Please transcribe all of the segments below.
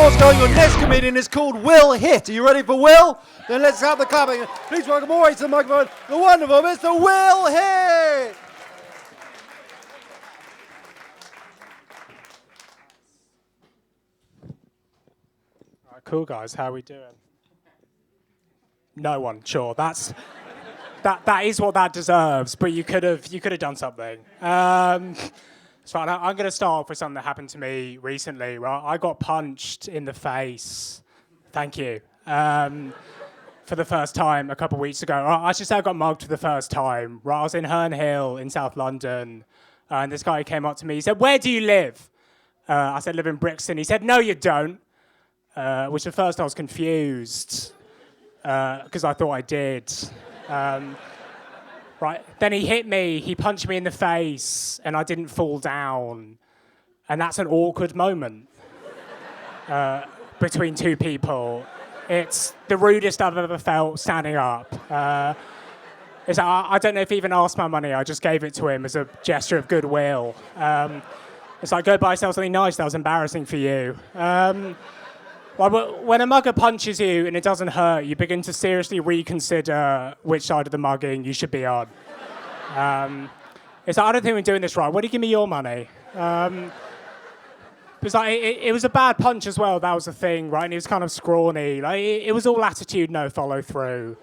applause going. Your next comedian is called Will Hitt. Are you ready for Will? Then let's have the clapping. Please welcome all right to the microphone, the wonderful Mr. Will Hitt. All right, cool guys, how are we doing? No one, sure. That is what that deserves, but you could have done something. So I'm going to start off with something that happened to me recently. Right, I got punched in the face. Thank you. For the first time a couple of weeks ago. I should say I got mugged for the first time. Right, I was in Herne Hill in South London, and this guy came up to me. He said, "Where do you live?" I said, "I live in Brixton." He said, "No, you don't." Which at first I was confused because I thought I did. Right, then he hit me, he punched me in the face, and I didn't fall down. And that's an awkward moment between two people. It's the rudest I've ever felt standing up. I don't know if he even asked my money, I just gave it to him as a gesture of goodwill. It's like, go buy yourself something nice, that was embarrassing for you. When a mugger punches you and it doesn't hurt, you begin to seriously reconsider which side of the mugging you should be on. It's like, I don't think we're doing this right. Why do you give me your money? It's like, it was a bad punch as well, that was the thing, right? And he was kind of scrawny. Like, it was all attitude, no follow through.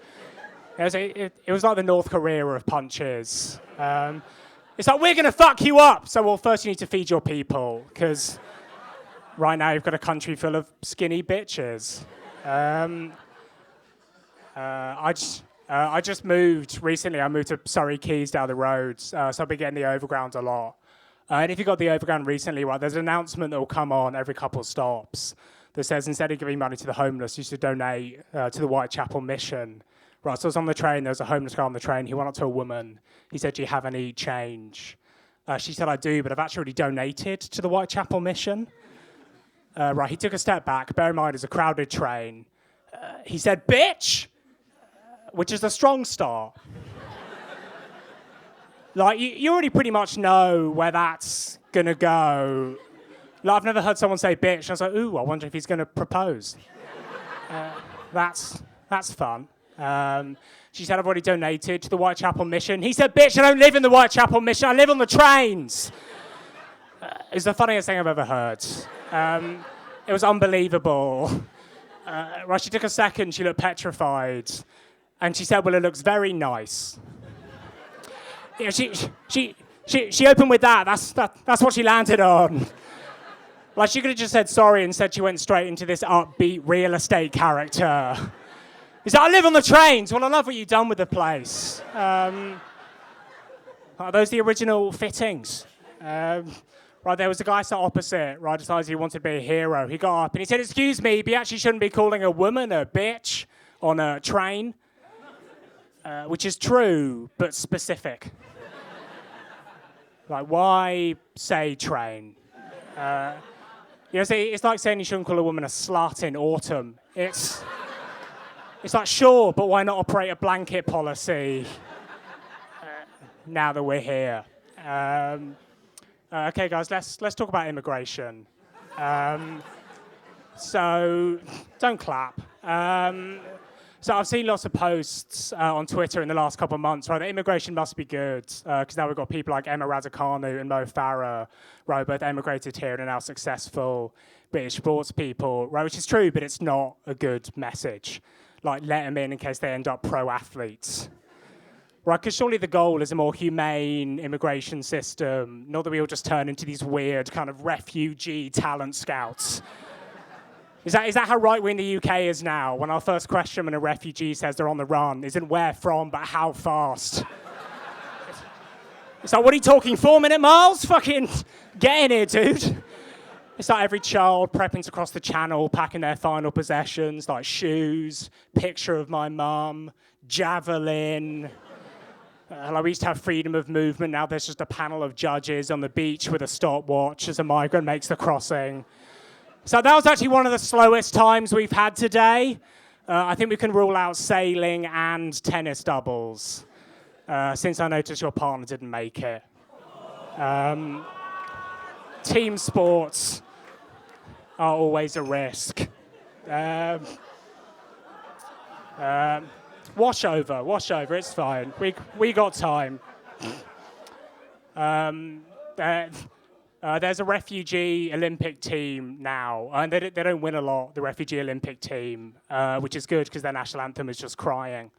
It was like the North Korea of punches. It's like, we're going to fuck you up. So, well, first you need to feed your people, because right now, you've got a country full of skinny bitches. I just moved recently. I moved to Surrey Quays down the road, so I've been getting the overground a lot. And if you got the overground recently, right, there's an announcement that will come on every couple of stops that says instead of giving money to the homeless, you should donate to the Whitechapel mission. Right, so I was on the train. There was a homeless guy on the train. He went up to a woman. He said, "Do you have any change?" She said, "I do, but I've actually already donated to the Whitechapel mission." Right, he took a step back. Bear in mind, it's a crowded train. He said, "Bitch," which is a strong start. Like, you already pretty much know where that's going to go. Like, I've never heard someone say bitch. I was like, ooh, I wonder if he's going to propose. That's fun. She said, "I've already donated to the Whitechapel mission." He said, "Bitch, I don't live in the Whitechapel mission. I live on the trains." It's the funniest thing I've ever heard. It was unbelievable. Right, she took a second, she looked petrified, and she said, "Well, it looks very nice." You know, she opened with that. That's what she landed on. Like, she could have just said sorry, instead she went straight into this upbeat real estate character. He said, "I live on the trains." Well, I love what you've done with the place. Are those the original fittings? Right, there was a guy sat opposite, right, decided he wanted to be a hero. He got up and he said, "Excuse me, but you actually shouldn't be calling a woman a bitch on a train." Which is true, but specific. Like, why say train? It's like saying you shouldn't call a woman a slut in autumn. It's like, sure, but why not operate a blanket policy now that we're here? Okay, guys, let's talk about immigration. So, don't clap. So I've seen lots of posts on Twitter in the last couple of months, right, that immigration must be good, because now we've got people like Emma Raducanu and Mo Farah, right, both emigrated here and are now successful British sports people, right, which is true, but it's not a good message. Like, let them in case they end up pro athletes. Right, because surely the goal is a more humane immigration system, not that we all just turn into these weird kind of refugee talent scouts. Is that how right-wing the UK is now? When our first question when a refugee says they're on the run isn't where from, but how fast? It's like, what are you talking, 4-minute miles? Fucking get in here, dude. It's like every child prepping to cross the channel, packing their final possessions, like shoes, picture of my mum, javelin. Like, we used to have freedom of movement. Now there's just a panel of judges on the beach with a stopwatch as a migrant makes the crossing. So that was actually one of the slowest times we've had today. I think we can rule out sailing and tennis doubles, since I noticed your partner didn't make it. Team sports. are always a risk. Wash over, it's fine. We got time. There's a refugee Olympic team now, and they don't win a lot, the refugee Olympic team, which is good because their national anthem is just crying.